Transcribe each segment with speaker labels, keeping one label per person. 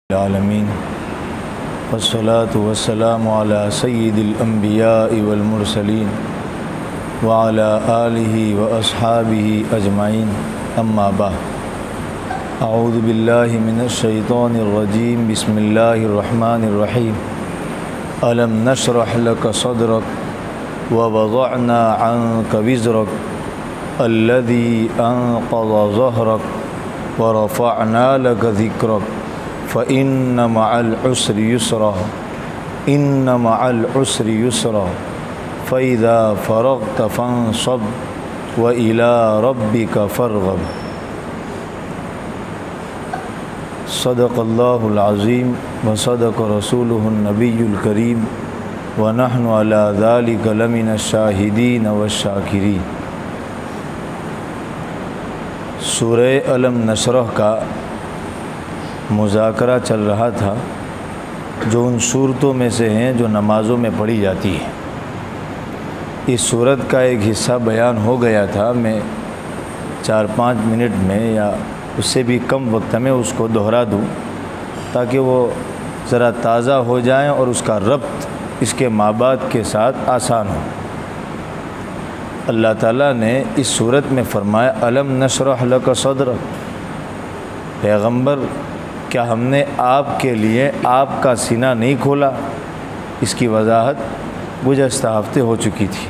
Speaker 1: العالمین والصلاة والسلام علی سید الانبیاء والمرسلین وعلی آلہ واصحابہ اجمعین اما بعد اعوذ باللہ من الشیطان الرجیم بسم اللہ الرحمن الرحیم الم نشرح لک صدرک ووضعنا عنک وزرک الذی انقض ظہرک ورفعنا لک ذکرک فإن مع العسر يسرا إن مع العسر يسرا فإذا فرغت فانصب وإلى ربك فارغب صدق اللہ العظیم وصدق رسولہ النبی الکریم ونحن على ذلك لمن الشاہدین والشاکرین۔ سورہ الم نشرح کا مذاکرہ چل رہا تھا، جو ان صورتوں میں سے ہیں جو نمازوں میں پڑھی جاتی ہیں۔ اس صورت کا ایک حصہ بیان ہو گیا تھا، میں 4-5 منٹ میں یا اس سے بھی کم وقت میں اس کو دہرا دوں تاکہ وہ ذرا تازہ ہو جائیں اور اس کا ربط اس کے مابعد کے ساتھ آسان ہو۔ اللہ تعالیٰ نے اس صورت میں فرمایا الم نشرح لک صدرک، پیغمبر کیا ہم نے آپ کے لیے آپ کا سینہ نہیں کھولا؟ اس کی وضاحت گزشتہ ہفتے ہو چکی تھی۔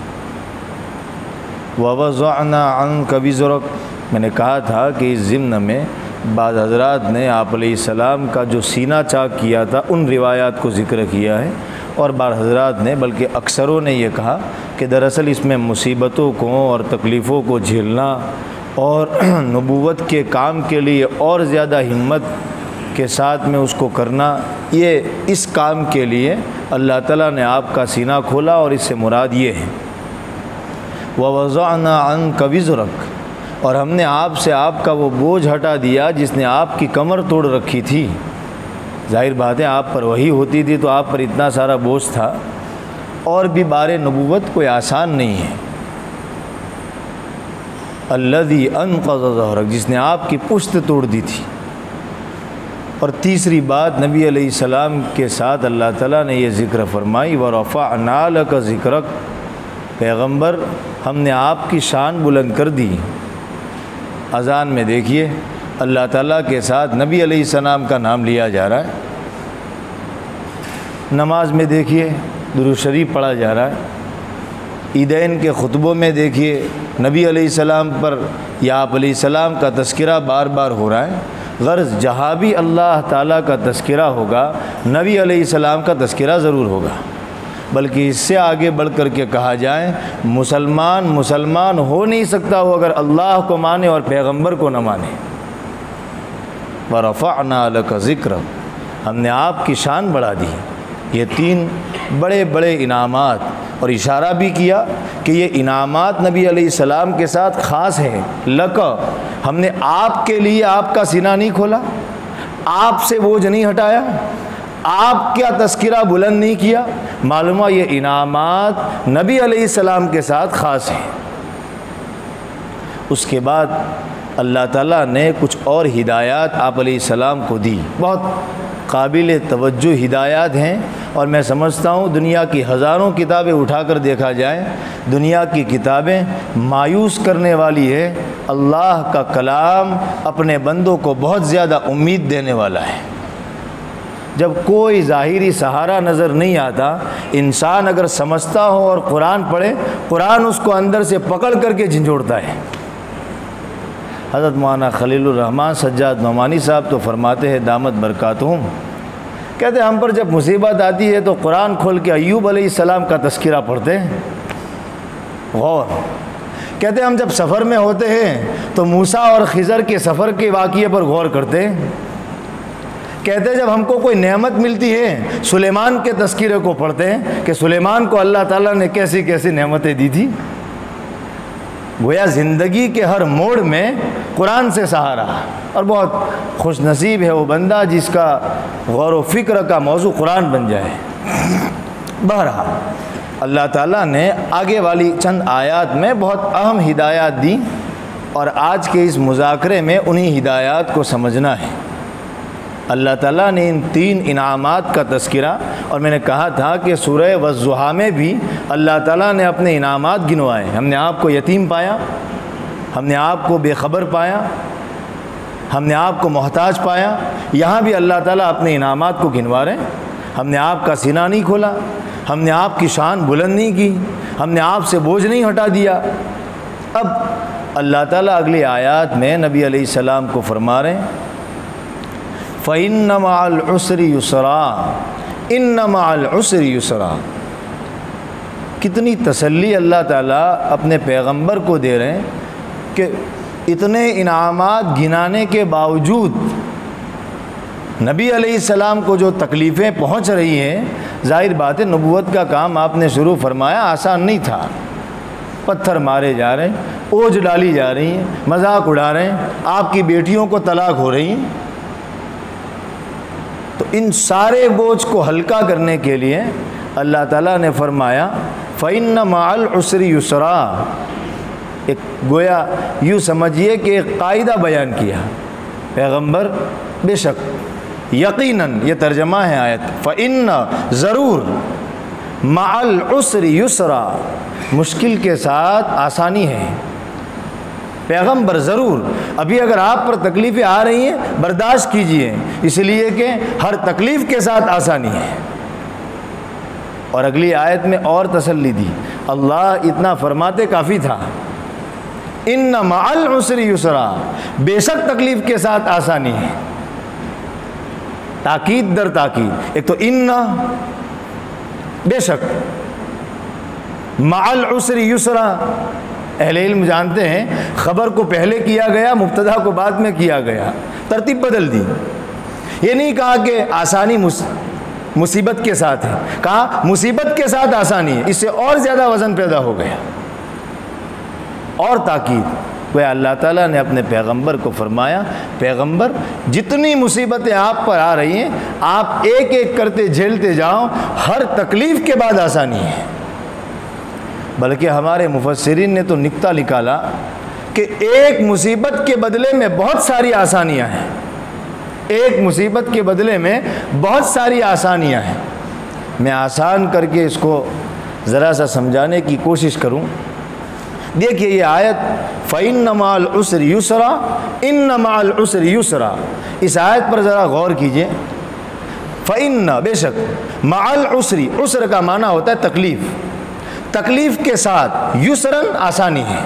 Speaker 1: ووضعنا عنک وزرک، میں نے کہا تھا کہ اس ضمن میں بعض حضرات نے آپ علیہ السلام کا جو سینہ چاک کیا تھا ان روایات کو ذکر کیا ہے، اور بعض حضرات نے بلکہ اکثروں نے یہ کہا کہ دراصل اس میں مصیبتوں کو اور تکلیفوں کو جھیلنا اور نبوت کے کام کے لیے اور زیادہ ہمت کے ساتھ میں اس کو کرنا، یہ اس کام کے لیے اللہ تعالیٰ نے آپ کا سینہ کھولا، اور اس سے مراد یہ ہے وَوَضَعْنَا عَنْكَ وِزْرَكَ، اور ہم نے آپ سے آپ کا وہ بوجھ ہٹا دیا جس نے آپ کی کمر توڑ رکھی تھی۔ ظاہر بات ہے آپ پر وحی ہوتی تھی تو آپ پر اتنا سارا بوجھ تھا، اور بھی بار نبوت کوئی آسان نہیں ہے۔ الذی انقض ظہرک، جس نے آپ کی پشت توڑ دی تھی۔ اور تیسری بات نبی علیہ السلام کے ساتھ اللہ تعالیٰ نے یہ ذکر فرمائی وَرَفَعْنَا لَكَ ذِكْرَكَ، پیغمبر ہم نے آپ کی شان بلند کر دی۔ اذان میں دیکھیے اللہ تعالیٰ کے ساتھ نبی علیہ السلام کا نام لیا جا رہا ہے، نماز میں دیکھیے درود شریف پڑھا جا رہا ہے، عیدین کے خطبوں میں دیکھیے نبی علیہ السلام پر یا آپ علیہ السلام کا تذکرہ بار بار ہو رہا ہے۔ غرض جہاں بھی اللہ تعالیٰ کا تذکرہ ہوگا نبی علیہ السلام کا تذکرہ ضرور ہوگا، بلکہ اس سے آگے بڑھ کر کے کہا جائے مسلمان ہو نہیں سکتا وہ اگر اللہ کو مانے اور پیغمبر کو نہ مانے۔ وَرَفَعْنَا لَكَ ذِكْرَكَ، ہم نے آپ کی شان بڑھا دی۔ یہ 3 بڑے بڑے انعامات، اور اشارہ بھی کیا کہ یہ انعامات نبی علیہ السلام کے ساتھ خاص ہیں۔ لک، ہم نے آپ کے لیے آپ کا سینہ نہیں کھولا، آپ سے بوجھ نہیں ہٹایا، آپ کا تذکرہ بلند نہیں کیا، معلوم ہوا یہ انعامات نبی علیہ السلام کے ساتھ خاص ہیں۔ اس کے بعد اللہ تعالیٰ نے کچھ اور ہدایات آپ علیہ السلام کو دی، بہت قابل توجہ ہدایات ہیں، اور میں سمجھتا ہوں دنیا کی ہزاروں کتابیں اٹھا کر دیکھا جائے، دنیا کی کتابیں مایوس کرنے والی ہے، اللہ کا کلام اپنے بندوں کو بہت زیادہ امید دینے والا ہے۔ جب کوئی ظاہری سہارا نظر نہیں آتا، انسان اگر سمجھتا ہو اور قرآن پڑھے، قرآن اس کو اندر سے پکڑ کر کے جھنجھوڑتا ہے۔ حضرت مولانا خلیل الرحمن سجاد نعمانی صاحب تو فرماتے ہیں دامت برکاتہم، کہتے ہیں ہم پر جب مصیبت آتی ہے تو قرآن کھول کے ایوب علیہ السلام کا تذکرہ پڑھتے ہیں، غور۔ کہتے ہیں ہم جب سفر میں ہوتے ہیں تو موسیٰ اور خضر کے سفر کے واقعے پر غور کرتے ہیں۔ کہتے ہیں جب ہم کو کوئی نعمت ملتی ہے سلیمان کے تذکرے کو پڑھتے ہیں کہ سلیمان کو اللہ تعالیٰ نے کیسی کیسی نعمتیں دی تھی۔ گویا زندگی کے ہر موڑ میں قرآن سے سہارا، اور بہت خوش نصیب ہے وہ بندہ جس کا غور و فکر کا موضوع قرآن بن جائے۔ بہرحال اللہ تعالیٰ نے آگے والی چند آیات میں بہت اہم ہدایات دی، اور آج کے اس مذاکرے میں انہی ہدایات کو سمجھنا ہے۔ اللہ تعالیٰ نے ان 3 انعامات کا تذکرہ، اور میں نے کہا تھا کہ سورہ والضحیٰ میں بھی اللہ تعالیٰ نے اپنے انعامات گنوائے۔ ہم نے آپ کو یتیم پایا، ہم نے آپ کو بے خبر پایا، ہم نے آپ کو محتاج پایا، یہاں بھی اللہ تعالیٰ اپنے انعامات کو گنوا رہے ہیں۔ ہم نے آپ کا سینہ نہیں کھولا، ہم نے آپ کی شان بلند نہیں کی، ہم نے آپ سے بوجھ نہیں ہٹا دیا۔ اب اللہ تعالیٰ اگلی آیات میں نبی علیہ السلام کو فرما رہے ہیں فَإِنَّ مَعَ الْعُسْرِ يُسْرًا، إِنَّ مَعَ الْعُسْرِ يُسْرًا۔ کتنی تسلی اللہ تعالیٰ اپنے پیغمبر کو دے رہے ہیں کہ اتنے انعامات گنانے کے باوجود نبی علیہ السلام کو جو تکلیفیں پہنچ رہی ہیں، ظاہر بات ہے نبوت کا کام آپ نے شروع فرمایا آسان نہیں تھا۔ پتھر مارے جا رہے ہیں، اوجھ ڈالی جا رہی ہیں، مذاق اڑا رہے ہیں، آپ کی بیٹیوں کو طلاق ہو رہی ہیں۔ تو ان سارے بوجھ کو ہلکا کرنے کے لیے اللہ تعالیٰ نے فرمایا فَإِنَّ مَعَ الْعُسْرِ يُسْرًا۔ ایک گویا یوں سمجھیے کہ ایک قاعدہ بیان کیا پیغمبر، بے شک یقیناً، یہ ترجمہ ہے آیت، فَإِنَّ ضرور، مَعَ الْعُسْرِ يُسْرًا، مشکل کے ساتھ آسانی ہے۔ پیغمبر ضرور، ابھی اگر آپ پر تکلیفیں آ رہی ہیں برداشت کیجئے، اس لیے کہ ہر تکلیف کے ساتھ آسانی ہے۔ اور اگلی آیت میں اور تسلی دی، اللہ اتنا فرماتے کافی تھا، ان مع العسر یسرا، بے شک تکلیف کے ساتھ آسانی ہے۔ تاکید در تاکید، ایک تو ان، بے شک، مع العسر یسرا، اہل علم جانتے ہیں خبر کو پہلے کیا گیا، مبتدا کو بعد میں کیا گیا، ترتیب بدل دی۔ یہ نہیں کہا کہ آسانی مصیبت کے ساتھ ہے، کہا مصیبت کے ساتھ آسانی ہے، اس سے اور زیادہ وزن پیدا ہو گیا۔ اور تاکید، وہ اللہ تعالیٰ نے اپنے پیغمبر کو فرمایا، پیغمبر جتنی مصیبتیں آپ پر آ رہی ہیں آپ ایک ایک کرتے جھیلتے جاؤ، ہر تکلیف کے بعد آسانی ہے۔ بلکہ ہمارے مفسرین نے تو نکتہ نکالا کہ ایک مصیبت کے بدلے میں بہت ساری آسانیاں ہیں، ایک مصیبت کے بدلے میں بہت ساری آسانیاں ہیں۔ میں آسان کر کے اس کو ذرا سا سمجھانے کی کوشش کروں۔ دیکھیے یہ آیت فَإِنَّ مَعَ الْعُسْرِ يُسْرًا، إِنَّ مَعَ الْعُسْرِ يُسْرًا، اس آیت پر ذرا غور کیجئے۔ فَإِنَّ، بے شک، مَعَ الْعُسْرِ، عسر کا معنی ہوتا ہے تکلیف، تکلیف کے ساتھ، یسرن آسانی ہے۔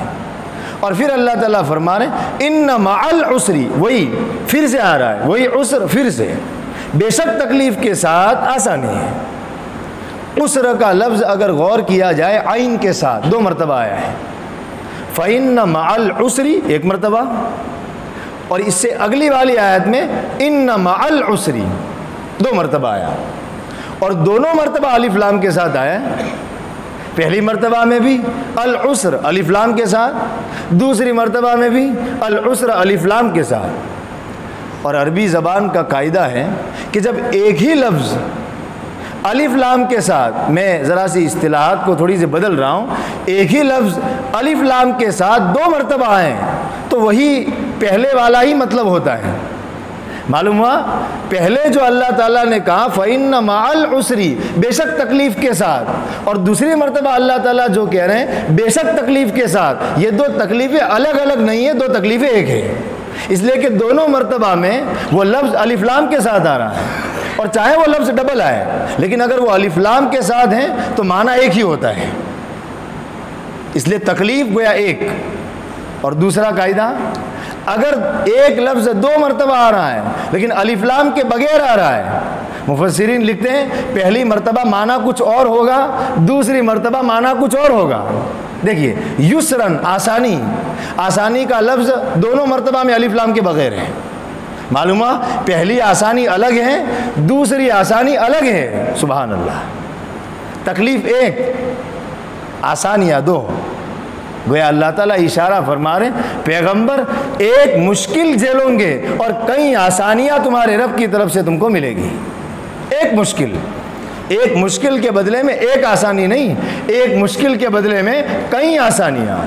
Speaker 1: اور پھر اللہ تعالیٰ فرما رہے ہیں ان مع العسر، وہی پھر سے آ رہا ہے، وہی عسر پھر سے، بے شک تکلیف کے ساتھ آسانی ہے۔ عسر کا لفظ اگر غور کیا جائے عین کے ساتھ 2 مرتبہ آیا ہے، فَإِنَّ مَعَ الْعُسْرِ ایک مرتبہ، اور اس سے اگلی والی آیت میں ان مع العسر 2 مرتبہ آیا، اور دونوں مرتبہ الف لام کے ساتھ آیا ہے۔ پہلی مرتبہ میں بھی العسر الف لام کے ساتھ، دوسری مرتبہ میں بھی العسر الف لام کے ساتھ۔ اور عربی زبان کا قاعدہ ہے کہ جب ایک ہی لفظ الف لام کے ساتھ، میں ذرا سی اصطلاحات کو تھوڑی سی بدل رہا ہوں، ایک ہی لفظ الف لام کے ساتھ 2 مرتبہ آئیں تو وہی پہلے والا ہی مطلب ہوتا ہے۔ معلوم ہوا پہلے جو اللہ تعالیٰ نے کہا فَإِنَّ مَعَ الْعُسْرِ، بے شک تکلیف کے ساتھ، اور دوسری مرتبہ اللہ تعالیٰ جو کہہ رہے ہیں بے شک تکلیف کے ساتھ، یہ 2 تکلیفیں الگ الگ نہیں ہیں، 2 تکلیفیں ایک ہیں، اس لیے کہ دونوں مرتبہ میں وہ لفظ الف لام کے ساتھ آ رہا ہے، اور چاہے وہ لفظ ڈبل آئے لیکن اگر وہ الف لام کے ساتھ ہیں تو معنی ایک ہی ہوتا ہے، اس لیے تکلیف گویا ایک۔ اور دوسرا قاعدہ، اگر ایک لفظ 2 مرتبہ آ رہا ہے لیکن الف لام کے بغیر آ رہا ہے، مفسرین لکھتے ہیں پہلی مرتبہ معنی کچھ اور ہوگا، دوسری مرتبہ معنی کچھ اور ہوگا۔ دیکھیے یسرن آسانی، آسانی کا لفظ دونوں مرتبہ میں الف لام کے بغیر ہے، معلوم ہے پہلی آسانی الگ ہے، دوسری آسانی الگ ہے۔ سبحان اللہ، تکلیف ایک، آسانیاں 2۔ گویا اللہ تعالیٰ اشارہ فرما رہے ہیں پیغمبر ایک مشکل جھیلوں گے اور کئی آسانیاں تمہارے رب کی طرف سے تم کو ملے گی۔ ایک مشکل کے بدلے میں ایک آسانی نہیں، ایک مشکل کے بدلے میں کئی آسانیاں۔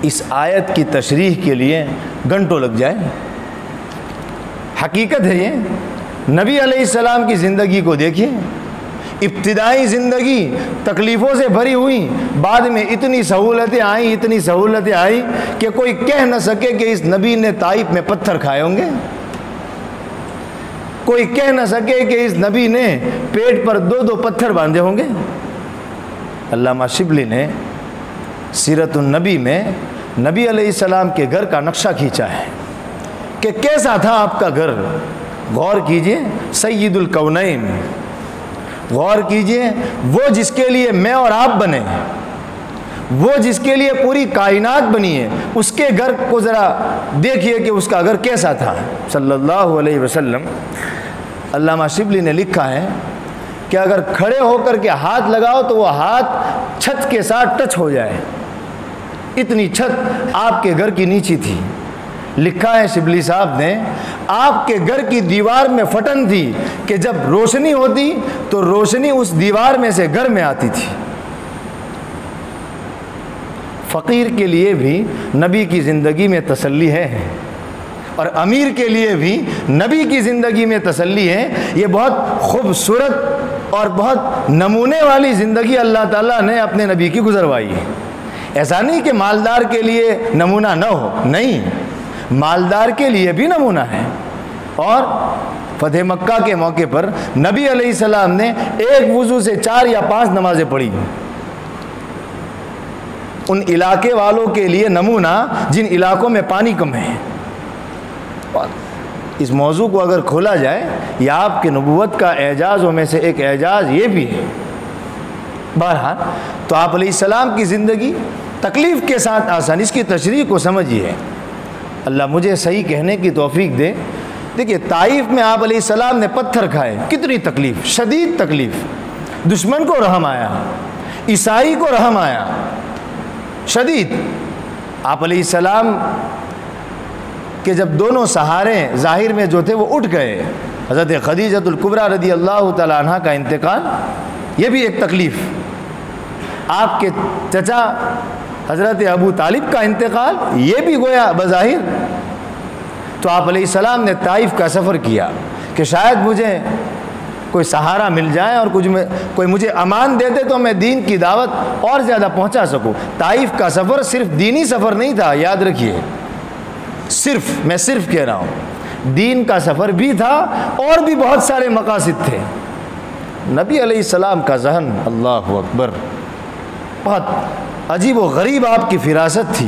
Speaker 1: اس آیت کی تشریح کے لیے گھنٹوں لگ جائیں، حقیقت ہے یہ۔ نبی علیہ السلام کی زندگی کو دیکھیے، ابتدائی زندگی تکلیفوں سے بھری ہوئی، بعد میں اتنی سہولتیں آئیں کہ کوئی کہہ نہ سکے کہ اس نبی نے طائف میں پتھر کھائے ہوں گے، کوئی کہہ نہ سکے کہ اس نبی نے پیٹ پر 2 پتھر باندھے ہوں گے۔ علامہ شبلی نے سیرت النبی میں نبی علیہ السلام کے گھر کا نقشہ کھینچا ہے کہ کیسا تھا آپ کا گھر۔ غور کیجئے، سید الکونین، غور کیجئے، وہ جس کے لیے میں اور آپ بنے، وہ جس کے لیے پوری کائنات بنی ہے، اس کے گھر کو ذرا دیکھیے کہ اس کا گھر کیسا تھا صلی اللہ علیہ وسلم۔ علامہ شبلی نے لکھا ہے کہ اگر کھڑے ہو کر کے ہاتھ لگاؤ تو وہ ہاتھ چھت کے ساتھ ٹچ ہو جائے، اتنی چھت آپ کے گھر کی نیچی تھی۔ لکھا ہے شبلی صاحب نے، آپ کے گھر کی دیوار میں پھٹن تھی کہ جب روشنی ہوتی تو روشنی اس دیوار میں سے گھر میں آتی تھی۔ فقیر کے لیے بھی نبی کی زندگی میں تسلی ہے، اور امیر کے لیے بھی نبی کی زندگی میں تسلی ہے۔ یہ بہت خوبصورت اور بہت نمونے والی زندگی اللہ تعالیٰ نے اپنے نبی کی گزروائی ہے۔ ایسا نہیں کہ مالدار کے لیے نمونہ نہ ہو، نہیں، مالدار کے لیے بھی نمونہ ہے۔ اور فتح مکہ کے موقع پر نبی علیہ السلام نے ایک وضو سے 4 یا 5 نمازیں پڑھی، ان علاقے والوں کے لیے نمونہ جن علاقوں میں پانی کم ہے۔ اس موضوع کو اگر کھولا جائے، یہ آپ کی نبوت کا اعجازوں میں سے ایک اعجاز یہ بھی ہے۔ بہرحال تو آپ علیہ السلام کی زندگی تکلیف کے ساتھ آسان، اس کی تشریح کو سمجھیے، اللہ مجھے صحیح کہنے کی توفیق دے۔ دیکھیے، طائف میں آپ علیہ السلام نے پتھر کھائے، کتنی تکلیف، شدید تکلیف، دشمن کو رحم آیا، عیسائی کو رحم آیا، شدید۔ آپ علیہ السلام کہ جب دونوں سہارے ظاہر میں جو تھے وہ اٹھ گئے، حضرت خدیجۃ الکبریٰ رضی اللہ تعالیٰ عنہ کا انتقال، یہ بھی ایک تکلیف۔ آپ کے چچا حضرت ابو طالب کا انتقال، یہ بھی گویا بظاہر۔ تو آپ علیہ السلام نے طائف کا سفر کیا کہ شاید مجھے کوئی سہارا مل جائے اور کوئی مجھے امان دے دے تو میں دین کی دعوت اور زیادہ پہنچا سکوں۔ طائف کا سفر صرف دینی سفر نہیں تھا، یاد رکھیے، میں صرف کہہ رہا ہوں، دین کا سفر بھی تھا اور بھی بہت سارے مقاصد تھے۔ نبی علیہ السلام کا ذہن، اللہ اکبر، بہت عجیب و غریب آپ کی فراست تھی۔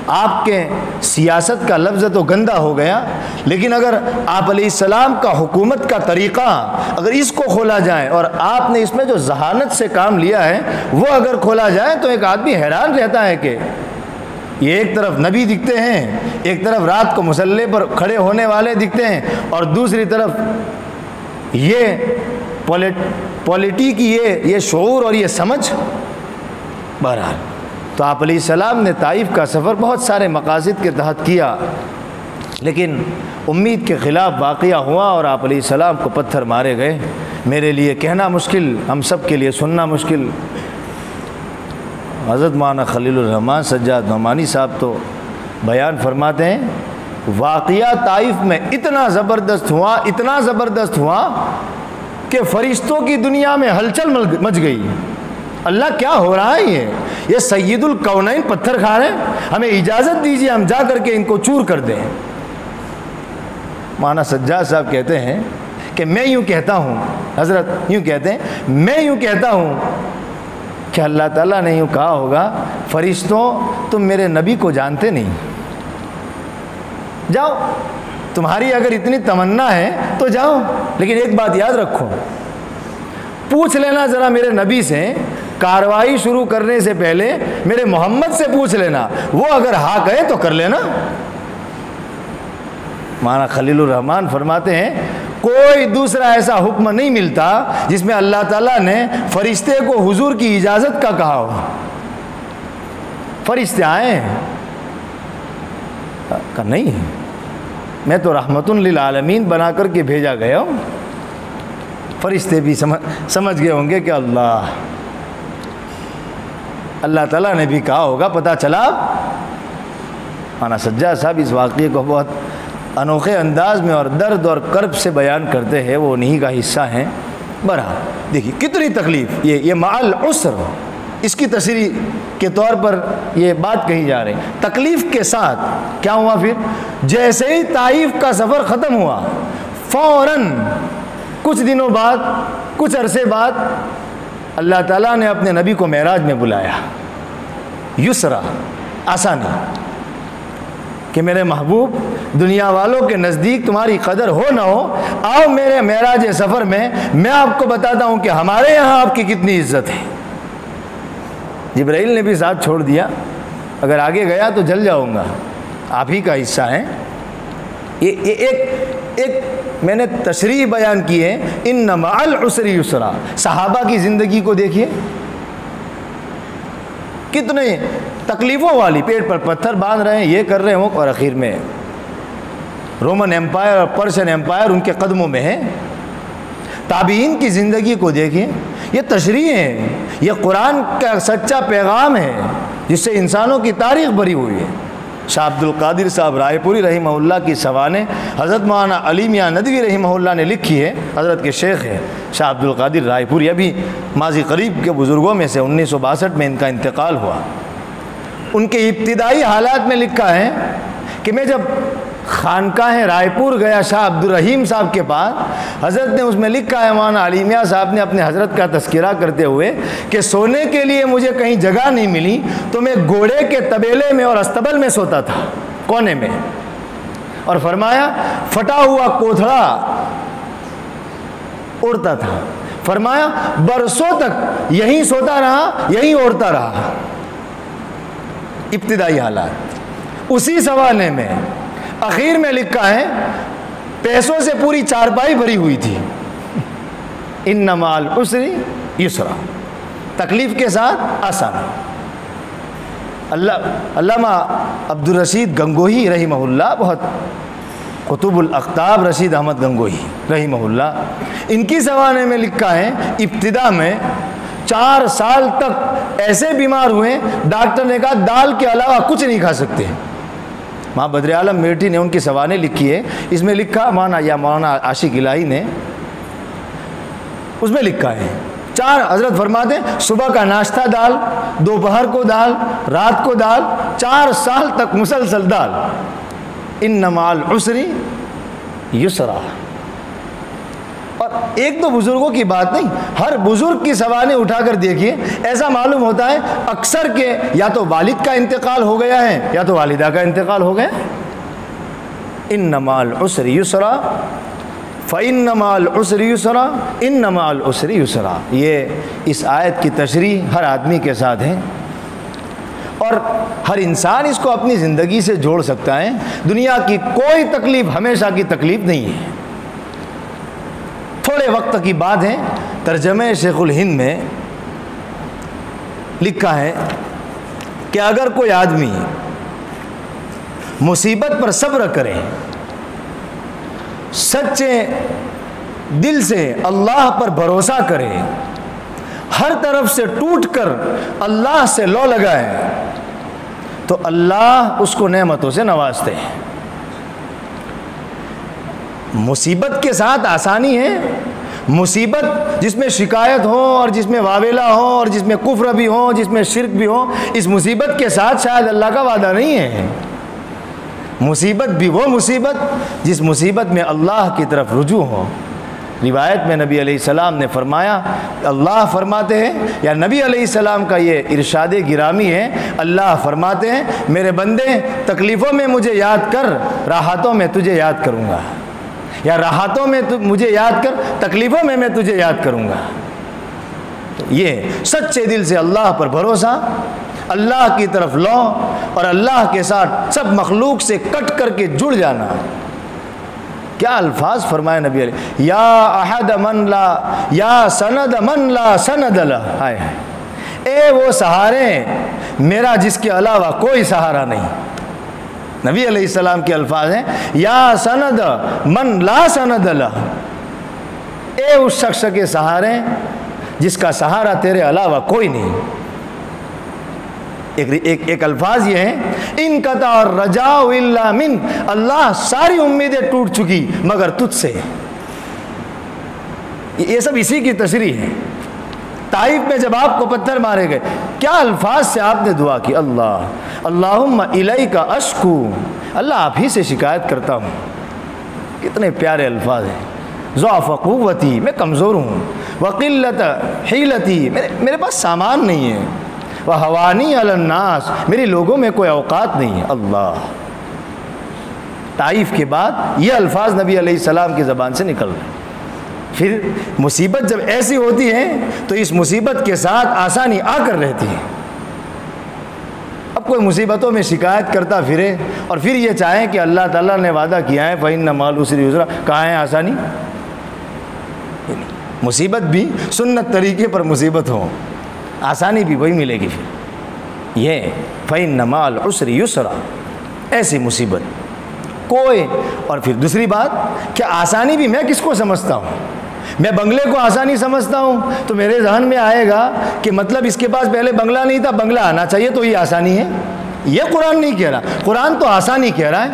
Speaker 1: آپ کے سیاست کا لفظ تو گندا ہو گیا، لیکن اگر آپ علیہ السلام کا حکومت کا طریقہ اگر اس کو کھولا جائے اور آپ نے اس میں جو ذہانت سے کام لیا ہے وہ اگر کھولا جائے تو ایک آدمی حیران رہتا ہے کہ یہ ایک طرف نبی دکھتے ہیں، ایک طرف رات کو مسلح پر کھڑے ہونے والے دکھتے ہیں، اور دوسری طرف یہ پولیٹی کی یہ شعور اور یہ سمجھ۔ بہرحال تو آپ علیہ السلام نے طائف کا سفر بہت سارے مقاصد کے تحت کیا، لیکن امید کے خلاف واقعہ ہوا اور آپ علیہ السلام کو پتھر مارے گئے۔ میرے لیے کہنا مشکل، ہم سب کے لیے سننا مشکل۔ حضرت مولانا خلیل الرحمن سجاد نعمانی صاحب تو بیان فرماتے ہیں، واقعہ طائف میں اتنا زبردست ہوا کہ فرشتوں کی دنیا میں ہلچل مچ گئی۔ اللہ کیا ہو رہا ہے؟ یہ سید الکونین پتھر کھا رہے ہیں، ہمیں اجازت دیجیے ہم جا کر کے ان کو چور کر دیں۔ مولانا سجاد صاحب کہتے ہیں کہ میں یوں کہتا ہوں، حضرت یوں کہتے ہیں، میں یوں کہتا ہوں کہ اللہ تعالیٰ نے یوں کہا ہوگا، فرشتوں تم میرے نبی کو جانتے نہیں، جاؤ، تمہاری اگر اتنی تمنا ہے تو جاؤ، لیکن ایک بات یاد رکھو، پوچھ لینا ذرا میرے نبی سے، کاروائی شروع کرنے سے پہلے میرے محمد سے پوچھ لینا، وہ اگر ہاں کہے تو کر لینا۔ مولانا خلیل الرحمن فرماتے ہیں کوئی دوسرا ایسا حکم نہیں ملتا جس میں اللہ تعالیٰ نے فرشتے کو حضور کی اجازت کا کہا ہو۔ فرشتے آئے کہ نہیں، میں تو رحمت للعالمین بنا کر کے بھیجا گیا ہوں۔ فرشتے بھی سمجھ گئے ہوں گے کہ اللہ تعالیٰ نے بھی کہا ہوگا، پتہ چلا۔ مولانا سجاد صاحب اس واقعے کو بہت انوکھے انداز میں اور درد اور کرب سے بیان کرتے ہیں، وہ انہی کا حصہ ہیں۔ برہا دیکھیے کتنی تکلیف، یہ مع العسر، اس کی تشریح کے طور پر یہ بات کہی جا رہی، تکلیف کے ساتھ کیا ہوا پھر؟ جیسے ہی طائف کا سفر ختم ہوا، فوراً کچھ دنوں بعد، کچھ عرصے بعد اللہ تعالیٰ نے اپنے نبی کو معراج میں بلایا، یسرا، آسانی، کہ میرے محبوب دنیا والوں کے نزدیک تمہاری قدر ہو نہ ہو، آؤ میرے معراج سفر میں آپ کو بتاتا ہوں کہ ہمارے یہاں آپ کی کتنی عزت ہے۔ جبرائیل نے بھی ساتھ چھوڑ دیا، اگر آگے گیا تو جل جاؤں گا، آپ ہی کا حصہ ہے۔ یہ ایک میں نے تشریح بیان کی ہے، ان مع العسر یسرا۔ صحابہ کی زندگی کو دیکھیے، کتنے تکلیفوں والی، پیٹ پر پتھر باندھ رہے ہیں، یہ کر رہے ہوں، اور آخر میں رومن ایمپائر اور پرشین ایمپائر ان کے قدموں میں ہے۔ تابعین کی زندگی کو دیکھیں، یہ تشریح ہے، یہ قرآن کا سچا پیغام ہے جس سے انسانوں کی تاریخ بھری ہوئی ہے۔ شاہ عبد القادر صاحب رائے پوری رحمہ اللہ کی سوانح حضرت مولانا علی میاں ندوی رحمہ اللہ نے لکھی ہے، حضرت کے شیخ ہے شاہ عبد القادر رائے پوری، ابھی ماضی قریب کے بزرگوں میں سے 1962 میں ان کا انتقال ہوا۔ ان کے ابتدائی حالات میں لکھا ہے کہ میں جب خانقاہ رائے پور گیا شاہ عبد الرحیم صاحب کے پاس، حضرت نے اس میں لکھا ہے، مولانا علی میاں صاحب نے اپنے حضرت کا تذکرہ کرتے ہوئے کہ سونے کے لیے مجھے کہیں جگہ نہیں ملی تو میں گھوڑے کے طبیلے میں اور استبل میں سوتا تھا، کونے میں، اور فرمایا پھٹا ہوا کوتھڑا اوڑھتا تھا، فرمایا برسوں تک یہیں سوتا رہا، یہیں اوڑھتا رہا۔ ابتدائی حالات۔ اسی سوانح میں اخیر میں لکھا ہے، پیسوں سے پوری چارپائی بھری ہوئی تھی، ان مع العسر یسرا، تکلیف کے ساتھ آسانی۔ علامہ عبد الرشید گنگوہی رحمہ اللہ، بہت قطب الاقطاب رشید احمد گنگوہی رحمہ اللہ، ان کی سوانح میں لکھا ہے، ابتدا میں 4 سال تک ایسے بیمار ہوئے، ڈاکٹر نے کہا دال کے علاوہ کچھ نہیں کھا سکتے۔ ماں بدر عالم میٹھی نے ان کی سوانح لکھی ہے، اس میں لکھا مولانا عاشق الہی نے، اس میں لکھا ہے 4، حضرت فرماتے ہیں صبح کا ناشتہ دال، دوپہر کو دال، رات کو دال، 4 سال تک مسلسل دال۔ ان مع العسر یسرا۔ اور ایک دو بزرگوں کی بات نہیں، ہر بزرگ کی سوانح اٹھا کر دیکھیے، ایسا معلوم ہوتا ہے اکثر کے یا تو والد کا انتقال ہو گیا ہے یا تو والدہ کا انتقال ہو گیا۔ ان مع العسر یسرا، فإن مع العسر یسرا، ان مع العسر یسرا۔ یہ اس آیت کی تشریح ہر آدمی کے ساتھ ہے، اور ہر انسان اس کو اپنی زندگی سے جوڑ سکتا ہے۔ دنیا کی کوئی تکلیف ہمیشہ کی تکلیف نہیں ہے، تھوڑے وقت کی بات ہے۔ ترجمہ شیخ الہند میں لکھا ہے کہ اگر کوئی آدمی مصیبت پر صبر کرے، سچے دل سے اللہ پر بھروسہ کرے، ہر طرف سے ٹوٹ کر اللہ سے لو لگائے، تو اللہ اس کو نعمتوں سے نوازتے ہیں۔ مصیبت کے ساتھ آسانی ہے، مصیبت جس میں شکایت ہو اور جس میں واویلا ہو اور جس میں کفر بھی ہو، جس میں شرک بھی ہو، اس مصیبت کے ساتھ شاید اللہ کا وعدہ نہیں ہے۔ مصیبت بھی وہ مصیبت جس مصیبت میں اللہ کی طرف رجوع ہو۔ روایت میں نبی علیہ السلام نے فرمایا، اللہ فرماتے ہیں، یا نبی علیہ السلام کا یہ ارشاد گرامی ہے، اللہ فرماتے ہیں میرے بندے تکلیفوں میں مجھے یاد کر، راحتوں میں تجھے یاد کروں گا، یا راحتوں میں مجھے یاد کر، تکلیفوں میں تجھے یاد کروں گا۔ یہ سچے دل سے اللہ پر بھروسہ، اللہ کی طرف لو، اور اللہ کے ساتھ سب مخلوق سے کٹ کر کے جڑ جانا۔ کیا الفاظ فرمائے نبی علیہ، یا احد من لا، یا سند من لا سند لہ، ہائے اے وہ سہارے میرا جس کے علاوہ کوئی سہارا نہیں۔ نبی علیہ السلام کے الفاظ ہیں، یا سند من لا سند لہ، اے اس شخص کے سہارے جس کا سہارا تیرے علاوہ کوئی نہیں۔ ایک الفاظ یہ ہیں انقطع الرجاء الا من، اللہ ساری امیدیں ٹوٹ چکی مگر تجھ سے۔ یہ سب اسی کی تشریح ہے۔ طائف میں جب آپ کو پتھر مارے گئے، کیا الفاظ سے آپ نے دعا کی؟ اللہم الیک اشکو، اللہ آپ ہی سے شکایت کرتا ہوں۔ کتنے پیارے الفاظ ہیں۔ ضعف قوتی، میں کمزور ہوں، وقلت حیلتی، میرے پاس سامان نہیں ہے، وہوانی علی الناس، میری لوگوں میں کوئی اوقات نہیں ہے۔ اللہ، طائف کے بعد یہ الفاظ نبی علیہ السلام کی زبان سے نکل رہے۔ پھر مصیبت جب ایسی ہوتی ہے تو اس مصیبت کے ساتھ آسانی آ کر رہتی ہے۔ اب کوئی مصیبتوں میں شکایت کرتا پھرے اور پھر یہ چاہیں کہ اللہ تعالیٰ نے وعدہ کیا ہے فَإِنَّ مَعَ الْعُسْرِ يُسْرًا، کہاں ہے آسانی؟ مصیبت بھی سنت طریقے پر مصیبت ہو، آسانی بھی وہی ملے گی۔ پھر یہ فَإِنَّ مَعَ الْعُسْرِ يُسْرًا، ایسی مصیبت کوئی۔ اور پھر دوسری بات کہ آسانی بھی میں کس کو سمجھتا ہوں؟ میں بنگلے کو آسانی سمجھتا ہوں تو میرے ذہن میں آئے گا کہ مطلب اس کے پاس پہلے بنگلہ نہیں تھا، بنگلہ آنا چاہیے تو یہ آسانی ہے۔ یہ قرآن نہیں کہہ رہا، قرآن تو آسانی کہہ رہا ہے۔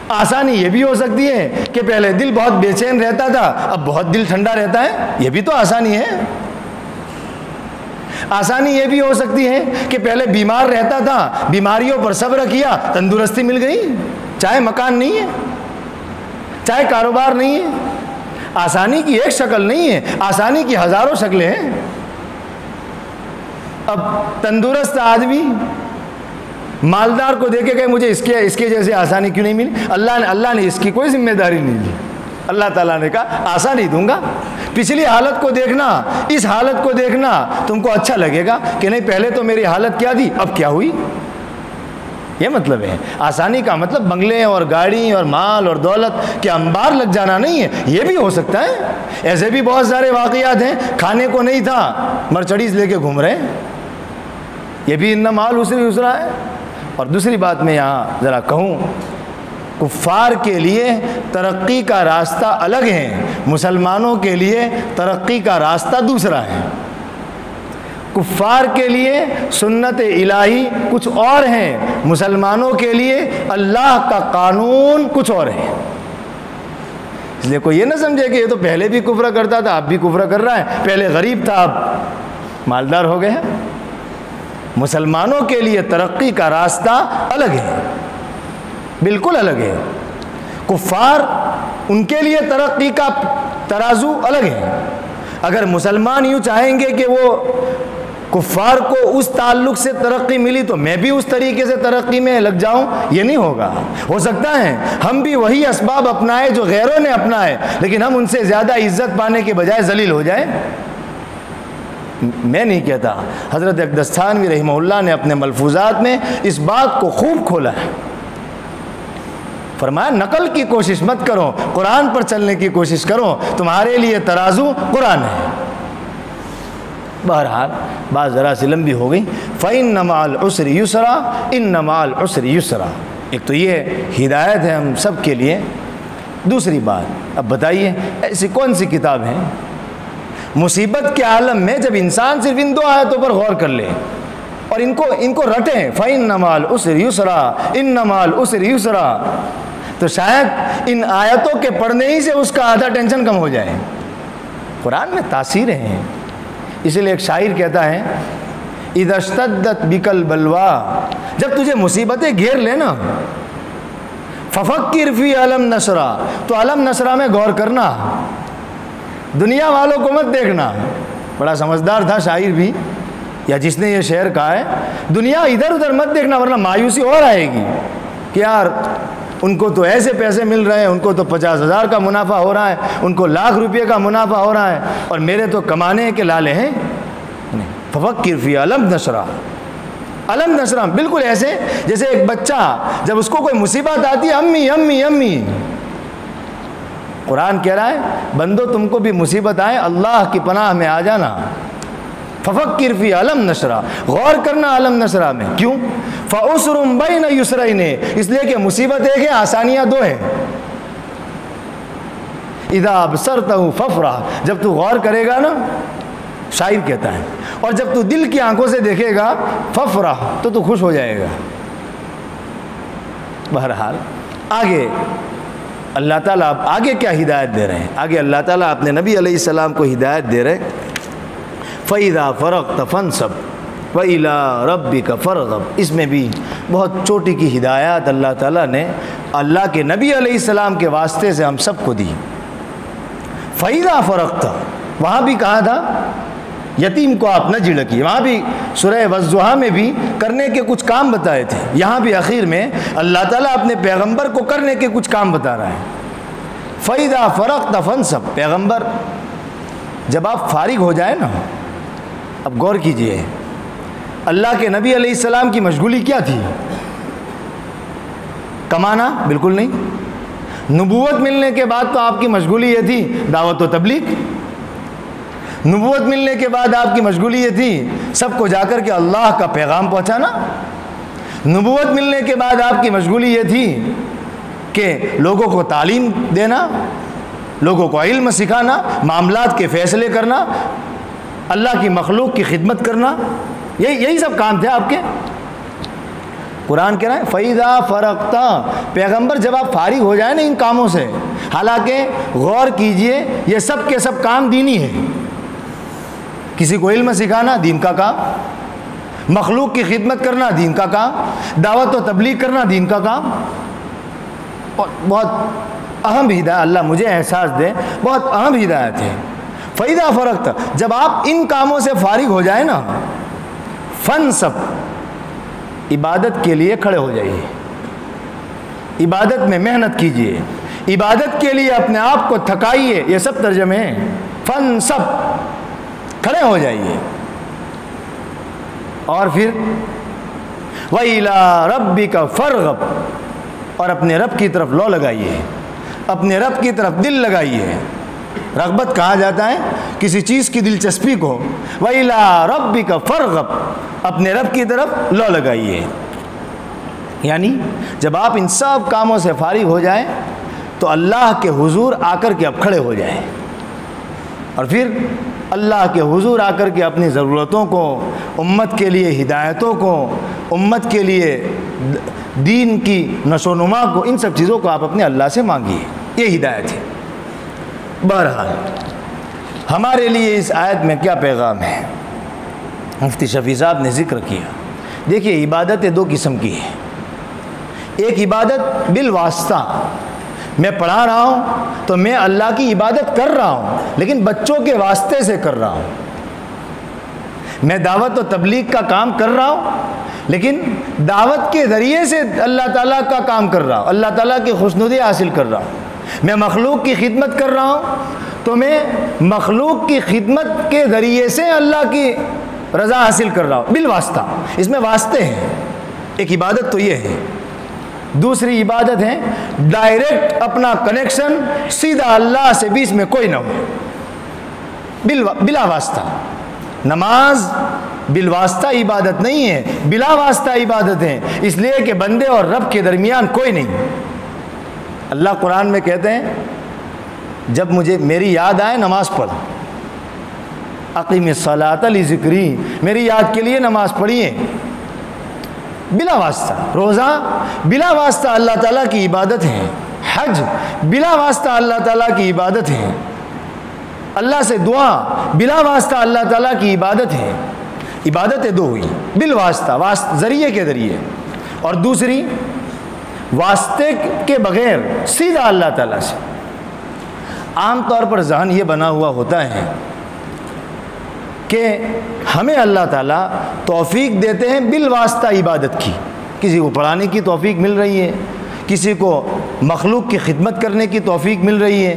Speaker 1: آسانی یہ بھی ہو سکتی ہے کہ پہلے دل بہت بے چین رہتا تھا، اب بہت دل ٹھنڈا رہتا ہے، یہ بھی تو آسانی ہے۔ آسانی یہ بھی ہو سکتی ہے کہ پہلے بیمار رہتا تھا، بیماریوں پر صبر کیا، تندرستی مل گئی، چاہے مکان نہیں ہے، چاہے کاروبار نہیں ہے۔ آسانی کی ایک شکل نہیں ہے، آسانی کی ہزاروں شکلیں ہیں۔ اب تندرست آدمی مالدار کو دیکھے کہ مجھے اس کے جیسے آسانی کیوں نہیں ملی؟ اللہ نے اس کی کوئی ذمہ داری نہیں لی۔ اللہ تعالیٰ نے کہا آسانی دوں گا۔ پچھلی حالت کو دیکھنا، اس حالت کو دیکھنا، تم کو اچھا لگے گا کہ نہیں پہلے تو میری حالت کیا تھی، اب کیا ہوئی۔ یہ مطلب ہے آسانی کا مطلب بنگلے اور گاڑی اور مال اور دولت کے انبار لگ جانا نہیں ہے۔ یہ بھی ہو سکتا ہے، ایسے بھی بہت سارے واقعات ہیں، کھانے کو نہیں تھا، مرچڈیز لے کے گھوم رہے ہیں، یہ بھی ان مال یسرا ہے۔ اور دوسری بات میں یہاں ذرا کہوں، کفار کے لیے ترقی کا راستہ الگ ہے، مسلمانوں کے لیے ترقی کا راستہ دوسرا ہے۔ کفار کے لیے سنت الہی کچھ اور ہیں، مسلمانوں کے لیے اللہ کا قانون کچھ اور ہے۔ اس لیے کوئی یہ نہ سمجھے کہ یہ تو پہلے بھی کفر کرتا تھا اب بھی کفر کر رہا ہے، پہلے غریب تھا اب مالدار ہو گئے ہیں۔ مسلمانوں کے لیے ترقی کا راستہ الگ ہے، بالکل الگ ہے۔ کفار ان کے لیے ترقی کا ترازو الگ ہے۔ اگر مسلمان یوں چاہیں گے کہ وہ کفار کو اس تعلق سے ترقی ملی تو میں بھی اس طریقے سے ترقی میں لگ جاؤں، یہ نہیں ہوگا۔ ہو سکتا ہے ہم بھی وہی اسباب اپنائے جو غیروں نے اپنائے، لیکن ہم ان سے زیادہ عزت پانے کے بجائے ذلیل ہو جائیں۔ میں نہیں کہتا، حضرت اقدس تھانوی رحمہ اللہ نے اپنے ملفوظات میں اس بات کو خوب کھولا ہے۔ فرمایا نقل کی کوشش مت کرو، قرآن پر چلنے کی کوشش کرو، تمہارے لیے ترازو قرآن ہے۔ بہرحال بات ذرا سی لمبی ہو گئی۔ فَإِنَّ مَعَ الْعُسْرِ يُسْرًا إِنَّ مَعَ الْعُسْرِ يُسْرًا، ایک تو یہ ہدایت ہے ہم سب کے لیے۔ دوسری بات، اب بتائیے ایسی کون سی کتاب ہے مصیبت کے عالم میں جب انسان صرف ان دو آیتوں پر غور کر لے اور ان کو رٹیں، فَإِنَّ مَعَ الْعُسْرِ يُسْرًا إِنَّ مَعَ الْعُسْرِ يُسْرًا، تو شاید ان آیتوں کے پڑھنے ہی سے اس کا آدھا ٹینشن کم ہو جائے۔ قرآن میں تاثیریں ہیں، اسی لیے ایک شاعر کہتا ہے اذا اشتدت بک البلوا، جب تجھے مصیبتیں گھیر لینا، ففکر فی علم نشرہ، تو علم نشرہ میں غور کرنا، دنیا والوں کو مت دیکھنا۔ بڑا سمجھدار تھا شاعر بھی، یا جس نے یہ شعر کہا ہے، دنیا ادھر ادھر مت دیکھنا ورنہ مایوسی اور آئے گی کہ یار ان کو تو ایسے پیسے مل رہے ہیں، ان کو تو 50,000 کا منافع ہو رہا ہے، ان کو لاکھ روپے کا منافع ہو رہا ہے، اور میرے تو کمانے کے لالے ہیں۔ ففکر فی علم نشرہ، علم نشرہ بالکل ایسے جیسے ایک بچہ جب اس کو کوئی مصیبت آتی ہے، امی امی امی۔ قرآن کہہ رہا ہے بندو تم کو بھی مصیبت آئے اللہ کی پناہ میں آ جانا، ففکر فی علم نشرہ، غور کرنا علم نشرہ میں۔ کیوں؟ فعسر بین یسرین، اس لیے کہ مصیبت ایک ہے، آسانیاں دو ہیں۔ اذا ابصرتہ فافرح، جب تو غور کرے گا نا، شاعر کہتا ہے اور جب تو دل کی آنکھوں سے دیکھے گا ففرح تو خوش ہو جائے گا۔ بہرحال آگے اللہ تعالیٰ اب آگے کیا ہدایت دے رہے ہیں؟ آگے اللہ تعالیٰ اپنے نبی علیہ السلام کو ہدایت دے رہے ہیں، فَإِذَا فَرَغْتَ فَانْصَبْ وَإِلَىٰ رَبِّكَ فَارْغَب۔ اس میں بھی بہت چھوٹی کی ہدایات اللہ تعالیٰ نے اللہ کے نبی علیہ السلام کے واسطے سے ہم سب کو دی۔ فَإِذَا فَرَغْتَ، وہاں بھی کہا تھا یتیم کو آپ نہ جھڑکیے، وہاں بھی سورہ والضحیٰ میں بھی کرنے کے کچھ کام بتائے تھے، یہاں بھی آخر میں اللہ تعالیٰ اپنے پیغمبر کو کرنے کے کچھ کام بتا رہا ہے۔ فَإِذَا فَرَغْتَ فَانْصَبْ، پیغمبر جب آپ فارغ ہو جائے نا، اب غور کیجئے اللہ کے نبی علیہ السلام کی مشغولی کیا تھی؟ کمانا؟ بالکل نہیں۔ نبوت ملنے کے بعد تو آپ کی مشغولی یہ تھی دعوت و تبلیغ، نبوت ملنے کے بعد آپ کی مشغولی یہ تھی سب کو جا کر کے اللہ کا پیغام پہنچانا، نبوت ملنے کے بعد آپ کی مشغولی یہ تھی کہ لوگوں کو تعلیم دینا، لوگوں کو علم سکھانا، معاملات کے فیصلے کرنا، اللہ کی مخلوق کی خدمت کرنا، یہی سب کام تھے آپ کے۔ قرآن کہہ رہا ہے فَإِذَا فَرَغْتَ، پیغمبر جب آپ فارغ ہو جائیں نا ان کاموں سے، حالانکہ غور کیجئے یہ سب کے سب کام دینی ہے، کسی کو علم سکھانا دین کا کام، مخلوق کی خدمت کرنا دین کا کام، دعوت و تبلیغ کرنا دین کا کام، بہت اہم ہدایت اللہ مجھے احساس دے، بہت اہم ہدایت ہے۔ فَإِذَا فَرَغْتَ، جب آپ ان کاموں سے فارغ ہو جائیں نا، فَانْصَبْ، عبادت کے لیے کھڑے ہو جائیے، عبادت میں محنت کیجئے، عبادت کے لیے اپنے آپ کو تھکائیے، یہ سب ترجمے ہیں۔ فَانْصَبْ، کھڑے ہو جائیے، اور پھر وَإِلَىٰ رَبِّكَ فَارْغَب، اور اپنے رب کی طرف لو لگائیے، اپنے رب کی طرف دل لگائیے۔ رغبت کہا جاتا ہے کسی چیز کی دلچسپی کو، وَإِلَىٰ رَبِّكَ فَارْغَب، اپنے رب کی طرف لو لگائیے۔ یعنی جب آپ ان سب کاموں سے فارغ ہو جائیں تو اللہ کے حضور آ کر کے اب کھڑے ہو جائیں، اور پھر اللہ کے حضور آ کر کے اپنی ضرورتوں کو، امت کے لیے ہدایتوں کو، امت کے لیے دین کی نشو و نما کو، ان سب چیزوں کو آپ اپنے اللہ سے مانگیے، یہ ہدایت ہے۔ بہرحال ہمارے لیے اس آیت میں کیا پیغام ہے؟ مفتی شفیع صاحب نے ذکر کیا، دیکھیے عبادتیں دو قسم کی ہیں، ایک عبادت بالواسطہ، میں پڑھا رہا ہوں تو میں اللہ کی عبادت کر رہا ہوں لیکن بچوں کے واسطے سے کر رہا ہوں، میں دعوت و تبلیغ کا کام کر رہا ہوں لیکن دعوت کے ذریعے سے اللہ تعالیٰ کا کام کر رہا ہوں، اللہ تعالیٰ کی خوشنودی حاصل کر رہا ہوں، میں مخلوق کی خدمت کر رہا ہوں تو میں مخلوق کی خدمت کے ذریعے سے اللہ کی رضا حاصل کر رہا ہوں، بالواسطہ، اس میں واسطے ہیں۔ ایک عبادت تو یہ ہے، دوسری عبادت ہے ڈائریکٹ اپنا کنیکشن سیدھا اللہ سے، بیچ میں کوئی نہ ہو، بلا واسطہ۔ نماز بالواسطہ عبادت نہیں ہے، بلا واسطہ عبادت ہے، اس لیے کہ بندے اور رب کے درمیان کوئی نہیں۔ اللہ قرآن میں کہتے ہیں جب مجھے میری یاد آئے نماز پڑھ، اقیم الصلاۃ لذکری، میری یاد کے لیے نماز پڑھیے، بلا واسطہ۔ روزہ بلا واسطہ اللہ تعالیٰ کی عبادت ہے، حج بلا واسطہ اللہ تعالیٰ کی عبادت ہے، اللہ سے دعا بلا واسطہ اللہ تعالیٰ کی عبادت ہے۔ عبادتیں دو ہوئی، بالواسطہ، ذریعے کے ذریعے، اور دوسری واسطے کے بغیر سیدھا اللہ تعالیٰ سے۔ عام طور پر ذہن یہ بنا ہوا ہوتا ہے کہ ہمیں اللہ تعالیٰ توفیق دیتے ہیں بالواسطہ عبادت کی، کسی کو پڑھانے کی توفیق مل رہی ہے، کسی کو مخلوق کی خدمت کرنے کی توفیق مل رہی ہے،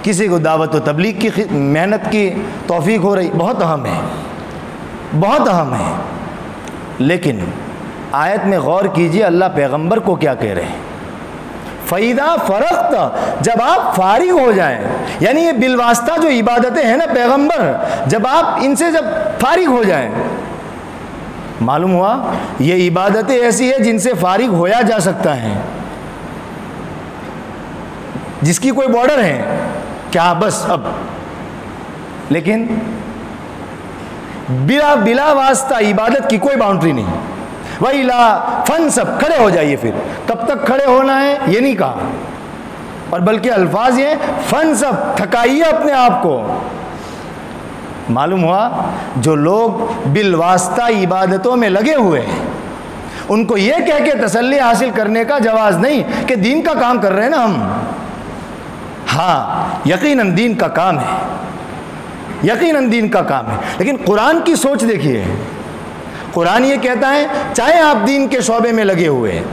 Speaker 1: کسی کو دعوت و تبلیغ کی محنت کی توفیق ہو رہی، بہت اہم ہے، بہت اہم ہے۔ لیکن آیت میں غور کیجئے اللہ پیغمبر کو کیا کہہ رہے ہیں، فَإِذَا فَرَغْتَ، جب آپ فارغ ہو جائیں، یعنی یہ بالواسطہ جو عبادتیں ہیں نا پیغمبر، جب آپ ان سے جب فارغ ہو جائیں، معلوم ہوا یہ عبادتیں ایسی ہیں جن سے فارغ ہویا جا سکتا ہے، جس کی کوئی بارڈر ہے کیا بس اب، لیکن بلا واسطہ عبادت کی کوئی باؤنڈری نہیں. وَإِلَا فَانْصَبْ، کھڑے ہو جائیے. پھر کب تک کھڑے ہونا ہے یہ نہیں کہا، اور بلکہ الفاظ یہ فَانْصَبْ، تھکائیے اپنے آپ کو. معلوم ہوا جو لوگ بالواسطہ عبادتوں میں لگے ہوئے ہیں ان کو یہ کہہ کے تسلی حاصل کرنے کا جواز نہیں کہ دین کا کام کر رہے ہیں نا ہم. ہاں یقیناً دین کا کام ہے، یقیناً دین کا کام ہے، لیکن قرآن کی سوچ دیکھیے. قرآن یہ کہتا ہے چاہے آپ دین کے شعبے میں لگے ہوئے ہیں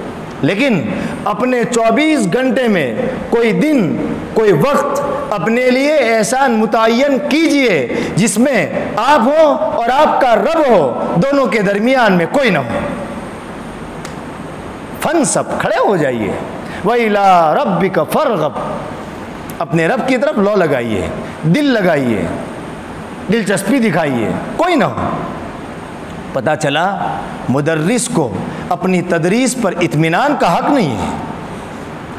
Speaker 1: لیکن اپنے 24 گھنٹے میں کوئی دن کوئی وقت اپنے لیے ایسا متعین کیجئے جس میں آپ ہو اور آپ کا رب ہو، دونوں کے درمیان میں کوئی نہ ہو. فَانْصَبْ، کھڑے ہو جائیے. وَإِلَىٰ رَبِّكَ فَارْغَب، اپنے رب کی طرف لو لگائیے، دل لگائیے، دلچسپی دکھائیے، کوئی نہ ہو. پتہ چلا مدرس کو اپنی تدریس پر اطمینان کا حق نہیں ہے.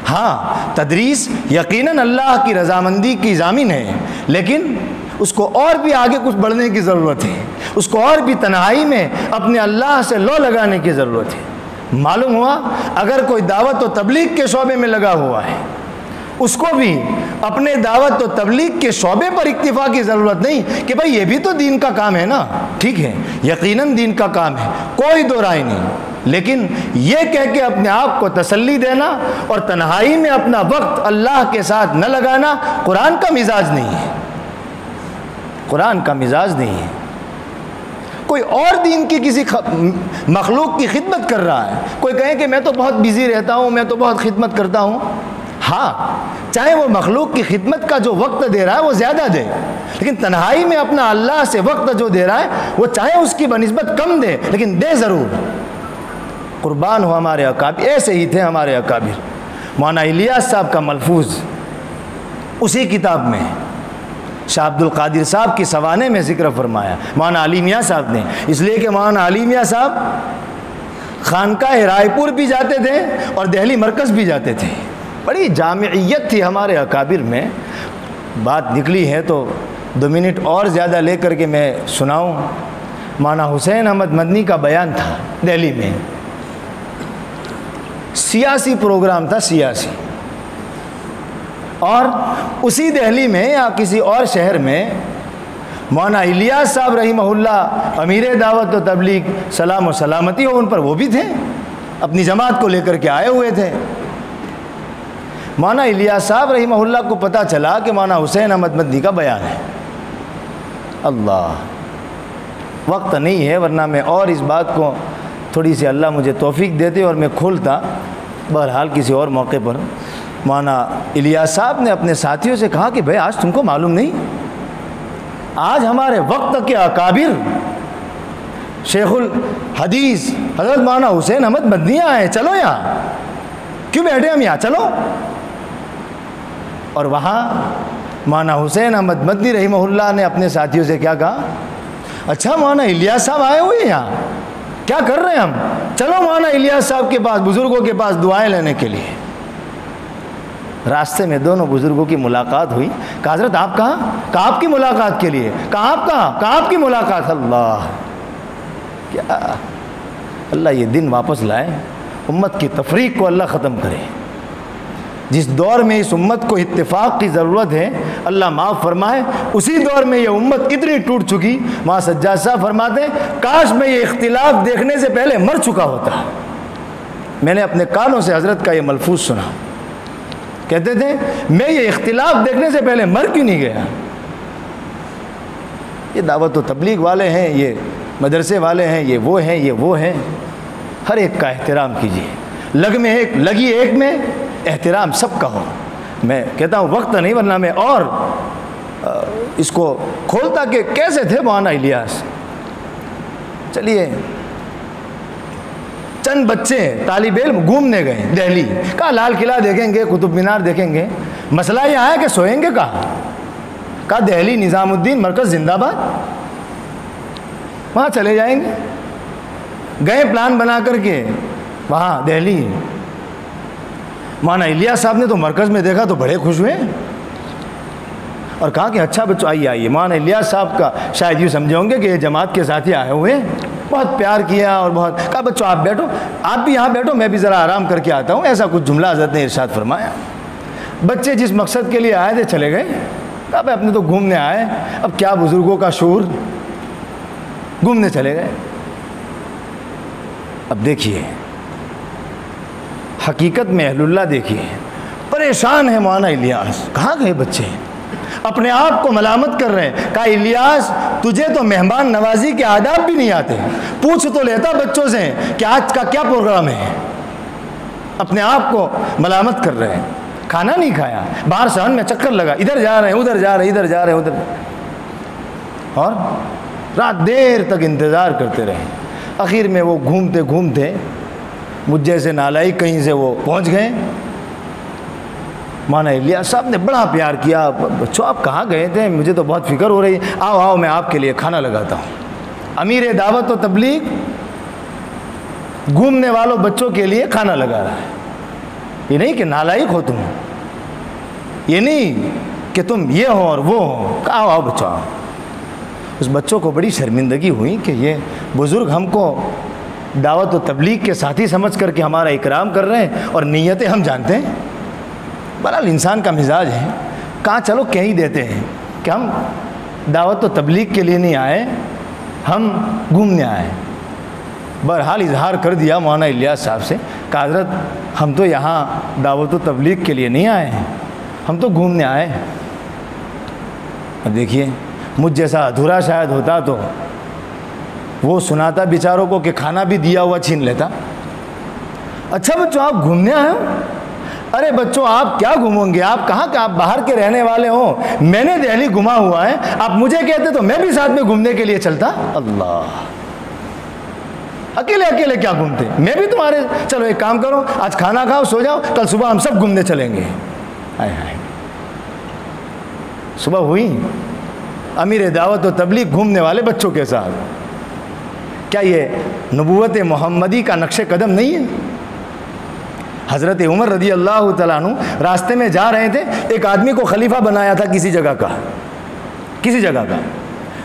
Speaker 1: ہاں تدریس یقیناً اللہ کی رضامندی کی ضامن ہے، لیکن اس کو اور بھی آگے کچھ بڑھنے کی ضرورت ہے، اس کو اور بھی تنہائی میں اپنے اللہ سے لو لگانے کی ضرورت ہے. معلوم ہوا اگر کوئی دعوت و تبلیغ کے شعبے میں لگا ہوا ہے اس کو بھی اپنے دعوت و تبلیغ کے شعبے پر اکتفا کی ضرورت نہیں کہ بھئی یہ بھی تو دین کا کام ہے نا. ٹھیک ہے یقیناً دین کا کام ہے، کوئی دو رائے نہیں، لیکن یہ کہہ کے اپنے آپ کو تسلی دینا اور تنہائی میں اپنا وقت اللہ کے ساتھ نہ لگانا قرآن کا مزاج نہیں ہے. قرآن کا مزاج نہیں ہے. کوئی اور دین کی کسی مخلوق کی خدمت کر رہا ہے، کوئی کہے کہ میں تو بہت بزی رہتا ہوں، میں تو بہت خدمت کرتا ہوں. ہاں چاہے وہ مخلوق کی خدمت کا جو وقت دے رہا ہے وہ زیادہ دے، لیکن تنہائی میں اپنا اللہ سے وقت جو دے رہا ہے وہ چاہے اس کی بنسبت کم دے لیکن دے ضرور. قربان ہو ہمارے اکابر، ایسے ہی تھے ہمارے اکابر. مولانا الیاس صاحب کا ملفوظ اسی کتاب میں شاہ عبد القادر صاحب کی سوانے میں ذکر فرمایا مولانا علی میاں صاحب نے، اس لیے کہ مولانا علی میاں صاحب خانقاہ رائے پور بھی جاتے تھے اور دہلی مرکز بھی جاتے تھے. بڑی جامعیت تھی ہمارے اکابر میں. بات نکلی ہے تو 2 منٹ اور زیادہ لے کر کے میں سناؤں. مولانا حسین احمد مدنی کا بیان تھا دہلی میں، سیاسی پروگرام تھا سیاسی، اور اسی دہلی میں یا کسی اور شہر میں مولانا الیاس صاحب رحمہ اللہ امیر دعوت و تبلیغ سلام و سلامتی ہو ان پر، وہ بھی تھے، اپنی جماعت کو لے کر کے آئے ہوئے تھے. مولانا الیاس صاحب رحمہ اللہ کو پتہ چلا کہ مولانا حسین احمد مدنی کا بیان ہے. اللہ، وقت نہیں ہے ورنہ میں اور اس بات کو تھوڑی سی اللہ مجھے توفیق دیتے اور میں کھولتا. بہرحال کسی اور موقع پر مولانا الیاس صاحب نے اپنے ساتھیوں سے کہا کہ بھائی آج تم کو معلوم نہیں، آج ہمارے وقت کے اکابر شیخ الحدیث حضرت مولانا حسین احمد مدنی آئے، چلو یہاں، کیوں بیٹھے ہم یہاں، چلو. اور وہاں مولانا حسین احمد مدنی رحمہ اللہ نے اپنے ساتھیوں سے کیا کہا، اچھا مولانا الیاس صاحب آئے ہوئے یہاں، کیا کر رہے ہیں ہم، چلو مولانا الیاس صاحب کے پاس، بزرگوں کے پاس دعائیں لینے کے لیے. راستے میں دونوں بزرگوں کی ملاقات ہوئی. کہا حضرت آپ کہاں؟ کہا آپ کی ملاقات کے لیے. کہا آپ کہاں؟ کہا آپ کی ملاقات. اللہ، کیا اللہ یہ دن واپس لائے، امت کی تفریق کو اللہ ختم کرے. جس دور میں اس امت کو اتفاق کی ضرورت ہے اللہ معاف فرمائے، اسی دور میں یہ امت اتنی ٹوٹ چکی. ماں سجاد صاحب فرماتے ہیں کاش میں یہ اختلاف دیکھنے سے پہلے مر چکا ہوتا. میں نے اپنے کانوں سے حضرت کا یہ ملفوظ سنا، کہتے تھے میں یہ اختلاف دیکھنے سے پہلے مر کیوں نہیں گیا. یہ دعوت و تبلیغ والے ہیں، یہ مدرسے والے ہیں، یہ وہ ہیں، یہ وہ ہیں. ہر ایک کا احترام کیجیے، لگی ایک میں احترام سب کا ہو. میں کہتا ہوں وقت نہیں ورنہ میں اور اس کو کھولتا کہ کیسے تھے مولانا الیاس. چلیے چند بچے طالب علم گھومنے گئے دہلی، کہا لال قلعہ دیکھیں گے، قطب مینار دیکھیں گے. مسئلہ یہ آیا کہ سوئیں گے کہا دہلی نظام الدین مرکز زندہ باد، وہاں چلے جائیں گے. گئے پلان بنا کر کے وہاں دہلی. مولانا الیاس صاحب نے تو مرکز میں دیکھا تو بڑے خوش ہوئے اور کہا کہ اچھا بچوں آئیے آئیے. مولانا الیاس صاحب کا شاید یوں سمجھے ہوں گے کہ یہ جماعت کے ساتھی آئے ہوئے ہیں. بہت پیار کیا اور بہت کہا بچوں آپ بیٹھو, آپ بھی یہاں بیٹھو, میں بھی ذرا آرام کر کے آتا ہوں. ایسا کچھ جملہ حضرت نے ارشاد فرمایا. بچے جس مقصد کے لیے آئے تھے چلے گئے. کہا بھائی اپنے تو گھومنے آئے, اب کیا بزرگوں کا شعور, گھومنے چلے گئے. اب دیکھیے حقیقت میں اہل اللہ دیکھیے پریشان ہے مولانا الیاس. کہاں گئے بچے, اپنے آپ کو ملامت کر رہے ہیں. کہا الیاس تجھے تو مہمان نوازی کے آداب بھی نہیں آتے, پوچھ تو لیتا بچوں سے کہ آج کا کیا پروگرام ہے. اپنے آپ کو ملامت کر رہے ہیں. کھانا نہیں کھایا, باہر صحن میں چکر لگا, ادھر جا رہے ہیں ادھر جا رہے ہیں ادھر جا رہے ہیں ادھر, اور رات دیر تک انتظار کرتے رہے. آخر میں وہ گھومتے گھومتے مجھ جیسے نالائق کہیں سے وہ پہنچ گئے. مولانا الیاس صاحب نے بڑا پیار کیا, بچوں آپ کہاں گئے تھے, مجھے تو بہت فکر ہو رہی ہے, آؤ آؤ میں آپ کے لیے کھانا لگاتا ہوں. امیر دعوت و تبلیغ گھومنے والوں بچوں کے لیے کھانا لگا رہا ہے. یہ نہیں کہ نالائق ہو تم, یہ نہیں کہ تم یہ ہو اور وہ ہو. آؤ آؤ بچوں آؤ. اس بچوں کو بڑی شرمندگی ہوئی کہ یہ بزرگ ہم کو دعوت و تبلیغ کے ساتھی سمجھ کر کے ہمارا اکرام کر رہے ہیں اور نیتیں ہم جانتے ہیں. بہرحال انسان کا مزاج ہے, کہاں چلو کہیں دیتے ہیں کہ ہم دعوت و تبلیغ کے لیے نہیں آئے, ہم گھومنے آئے. بہرحال اظہار کر دیا مولانا الیاس صاحب سے کہ حضرت ہم تو یہاں دعوت و تبلیغ کے لیے نہیں آئے ہیں, ہم تو گھومنے آئے ہیں. اب دیکھیے مجھ جیسا ادھورا شاید ہوتا تو وہ سناتا بیچاروں کو کہ کھانا بھی دیا ہوا چھین لیتا. اچھا بچوں آپ گھومنے آئے ہو, ارے بچوں آپ کیا گھومیں گے, آپ کہاں کہ آپ باہر کے رہنے والے ہوں, میں نے دہلی گھما ہوا ہے, آپ مجھے کہتے تو میں بھی ساتھ میں گھومنے کے لیے چلتا. اللہ, اکیلے اکیلے کیا گھومتے, میں بھی تمہارے. چلو ایک کام کرو, آج کھانا کھاؤ سو جاؤ, کل صبح ہم سب گھومنے چلیں گے. ہائے ہائے, صبح ہوئی امیر دعوت و تبلیغ گھومنے والے بچوں کے ساتھ. کیا یہ نبوت محمدی کا نقش قدم نہیں ہے؟ حضرت عمر رضی اللہ تعالیٰ عنہ راستے میں جا رہے تھے, ایک آدمی کو خلیفہ بنایا تھا کسی جگہ کا,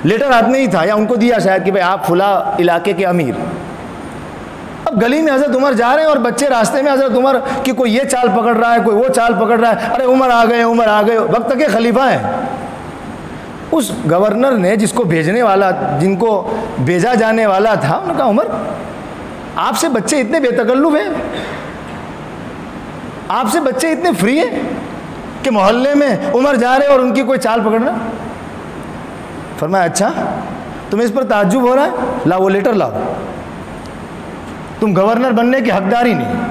Speaker 1: لیٹر ہاتھ میں ہی تھا, یا ان کو دیا شاید کہ بھائی آپ فلاں علاقے کے امیر. اب گلی میں حضرت عمر جا رہے ہیں اور بچے راستے میں حضرت عمر کی کوئی یہ چال پکڑ رہا ہے, کوئی وہ چال پکڑ رہا ہے. ارے عمر آ گئے, عمر آ گئے, وقت کے خلیفہ ہیں. اس گورنر نے جس کو بھیجنے والا, جن کو بھیجا جانے والا تھا, انہوں نے کہا عمر آپ سے بچے اتنے بے تکلف ہیں, آپ سے بچے اتنے فری ہیں کہ محلے میں عمر جا رہے اور ان کی کوئی چال پکڑنا. فرمایا اچھا تمہیں اس پر تعجب ہو رہا ہے, لا وہ لیٹر لاؤ, تم گورنر بننے کی حقدار ہی نہیں.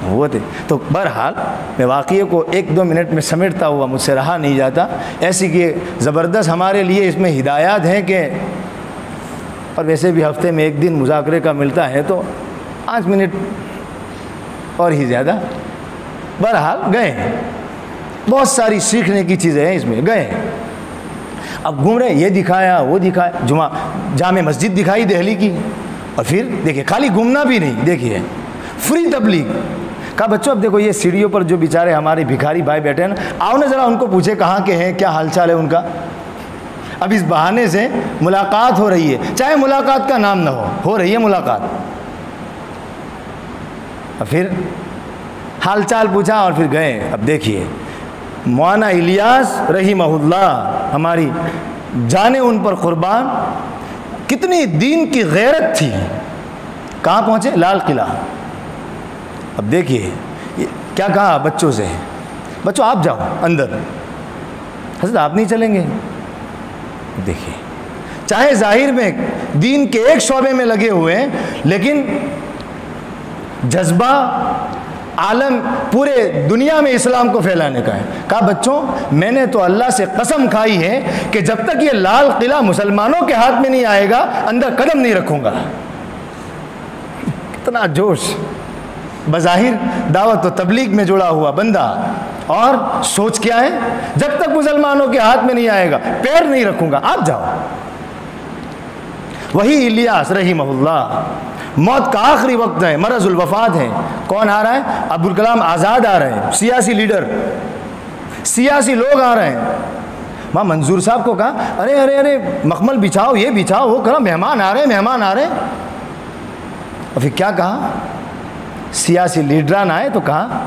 Speaker 1: وہ تھے. تو بہرحال میں واقعے کو 1-2 منٹ میں سمیٹتا ہوا مجھ سے رہا نہیں جاتا. ایسی کہ زبردست ہمارے لیے اس میں ہدایات ہیں کہ, اور ویسے بھی ہفتے میں 1 دن مذاکرے کا ملتا ہے تو 5 منٹ اور ہی زیادہ. بہرحال گئے, بہت ساری سیکھنے کی چیزیں ہیں اس میں. گئے, اب گھوم رہے, یہ دکھایا وہ دکھایا, جامع مسجد دکھائی دہلی کی. اور پھر دیکھیے خالی گھومنا بھی نہیں, دیکھیے فری تبلیغ. کہا بچوں اب دیکھو یہ سیڑھیوں پر جو بیچارے ہمارے بھکاری بھائی بیٹھے ہیں نا, آؤ نا ذرا ان کو پوچھے کہاں کے ہیں, کیا حال چال ہے ان کا. اب اس بہانے سے ملاقات ہو رہی ہے, چاہے ملاقات کا نام نہ ہو رہی ہے ملاقات. اور پھر حال چال پوچھا اور پھر گئے. اب دیکھیے مولانا الیاس رحمہ اللہ, ہماری جانیں ان پر قربان, کتنی دین کی غیرت تھی. کہاں پہنچے؟ لال قلعہ. اب دیکھیے کیا کہا بچوں سے, بچوں آپ جاؤ اندر. حضرت آپ نہیں چلیں گے؟ دیکھیے چاہے ظاہر میں دین کے ایک شعبے میں لگے ہوئے ہیں, لیکن جذبہ عالم پورے دنیا میں اسلام کو پھیلانے کا ہے. کہا بچوں میں نے تو اللہ سے قسم کھائی ہے کہ جب تک یہ لال قلعہ مسلمانوں کے ہاتھ میں نہیں آئے گا اندر قدم نہیں رکھوں گا. کتنا جوش, بظاہر دعوت و تبلیغ میں جڑا ہوا بندہ, اور سوچ کیا ہے, جب تک مسلمانوں کے ہاتھ میں نہیں آئے گا پیر نہیں رکھوں گا, آپ جاؤ. وہی الیاس رحمہ اللہ, موت کا آخری وقت ہے, مرض الوفات ہے. کون آ رہا ہے؟ ابوالکلام آزاد آ رہے ہیں, سیاسی لیڈر. سیاسی لوگ آ رہے ہیں. وہاں منظور صاحب کو کہا ارے ارے ارے مخمل بچھاؤ، یہ بچھاؤ، وہ کرو، مہمان آ رہے ہیں، مہمان آ رہے ہیں. اور پھر کیا کہا؟ سیاسی لیڈران آئے تو کہا،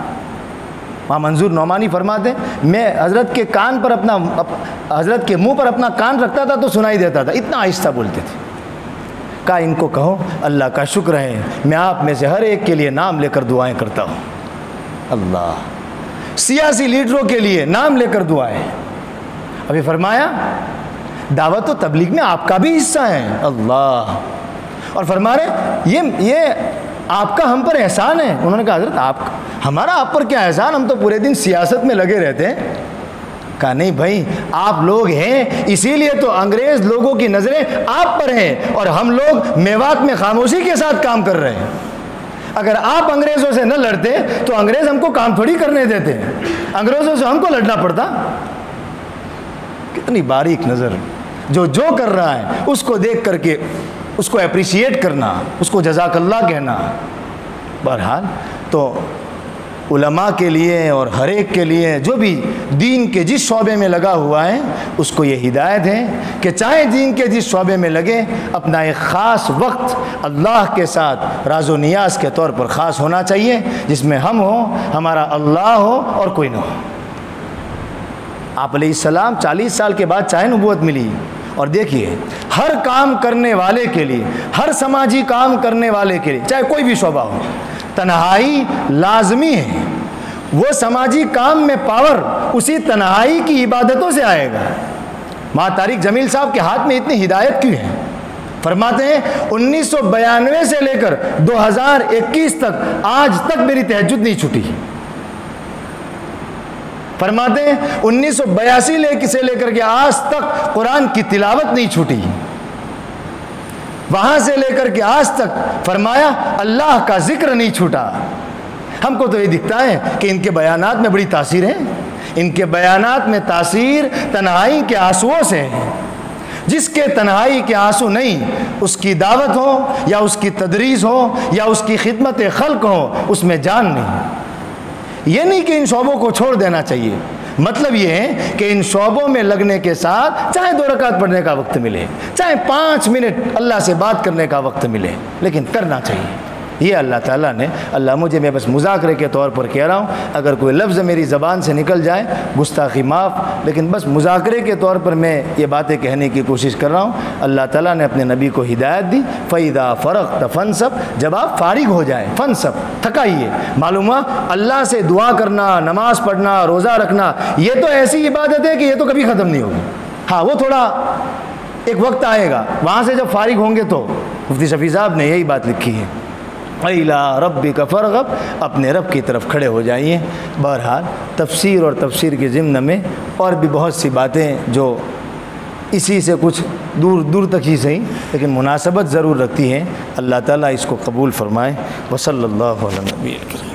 Speaker 1: وہاں منظور نعمانی فرماتے ہیں میں حضرت کے کان پر اپنا، حضرت کے منہ پر اپنا کان رکھتا تھا تو سنائی دیتا تھا، اتنا آہستہ بولتے تھے. کہا ان کو کہو اللہ کا شکر ہے میں آپ میں سے ہر ایک کے لیے نام لے کر دعائیں کرتا ہوں. اللہ، سیاسی لیڈروں کے لیے نام لے کر دعائیں. ابھی فرمایا دعوت و تبلیغ میں آپ کا بھی حصہ ہے. اللہ، اور فرما رہے یہ آپ کا ہم پر احسان ہے. انہوں نے کہا حضرت ہمارا آپ پر کیا احسان، ہم تو پورے دن سیاست میں لگے رہتے ہیں. کہا نہیں بھائی، آپ لوگ ہیں اسی لیے تو انگریز لوگوں کی نظریں آپ پر ہیں اور ہم لوگ میوات میں خاموشی کے ساتھ کام کر رہے ہیں. اگر آپ انگریزوں سے نہ لڑتے تو انگریز ہم کو کام تھوڑی کرنے دیتے، انگریزوں سے ہم کو لڑنا پڑتا. کتنی باریک نظر، جو کر رہا ہے اس کو دیکھ کر کے اس کو اپریشیٹ کرنا، اس کو جزاک اللہ کہنا. بہرحال تو علماء کے لیے اور ہر ایک کے لیے جو بھی دین کے جس شعبے میں لگا ہوا ہے اس کو یہ ہدایت ہے کہ چاہے دین کے جس شعبے میں لگے اپنا ایک خاص وقت اللہ کے ساتھ راز و نیاز کے طور پر خاص ہونا چاہیے، جس میں ہم ہوں، ہمارا اللہ ہو اور کوئی نہ ہو. آپ علیہ السلام 40 سال کے بعد چاہے نبوت ملی، اور دیکھیے ہر کام کرنے والے کے لیے، ہر سماجی کام کرنے والے کے لیے، چاہے کوئی بھی شعبہ ہو، تنہائی لازمی ہے. وہ سماجی کام میں پاور اسی تنہائی کی عبادتوں سے آئے گا. ماں طارق جمیل صاحب کے ہاتھ میں اتنی ہدایت کیوں ہے؟ فرماتے ہیں 1992 سے لے کر 2021 تک آج تک میری تہجد نہیں چھٹی. فرماتے ہیں 1982 سے لے کر کے آج تک قرآن کی تلاوت نہیں چھوٹی. وہاں سے لے کر کے آج تک فرمایا اللہ کا ذکر نہیں چھوٹا. ہم کو تو یہ دکھتا ہے کہ ان کے بیانات میں بڑی تاثیر ہے. ان کے بیانات میں تاثیر تنہائی کے آنسوؤں سے ہے. جس کے تنہائی کے آنسو نہیں، اس کی دعوت ہو یا اس کی تدریس ہو یا اس کی خدمت خلق ہو، اس میں جان نہیں. یہ نہیں کہ ان شعبوں کو چھوڑ دینا چاہیے، مطلب یہ ہے کہ ان شعبوں میں لگنے کے ساتھ چاہے 2 رکعت پڑھنے کا وقت ملے، چاہے 5 منٹ اللہ سے بات کرنے کا وقت ملے، لیکن کرنا چاہیے. یہ اللہ تعالیٰ نے، اللہ مجھے، میں بس مذاکرے کے طور پر کہہ رہا ہوں، اگر کوئی لفظ میری زبان سے نکل جائے گستاخی معاف، لیکن بس مذاکرے کے طور پر میں یہ باتیں کہنے کی کوشش کر رہا ہوں. اللہ تعالیٰ نے اپنے نبی کو ہدایت دی، فَإِذَا فَرَغْتَ فَانْصَبْ، جب آپ فارغ ہو جائیں، فَانْصَبْ، تھکائیے. معلوم ہوا اللہ سے دعا کرنا، نماز پڑھنا، روزہ رکھنا، یہ تو ایسی عبادت ہے کہ یہ تو کبھی ختم نہیں ہوگی. ہاں وہ تھوڑا ایک وقت آئے گا، وہاں سے جب فارغ ہوں گے تو مفتی شفیع صاحب نے یہی بات لکھی ہے، اِلَىٰ رَبِّكَ فَارْغَب، اپنے رب کی طرف کھڑے ہو جائیے. بہرحال تفسیر اور تفسیر کے ضمن میں اور بھی بہت سی باتیں جو اسی سے کچھ دور تک ہی صحیح لیکن مناسبت ضرور رکھتی ہیں. اللہ تعالیٰ اس کو قبول فرمائے. وصلی اللہ علیہ وسلم.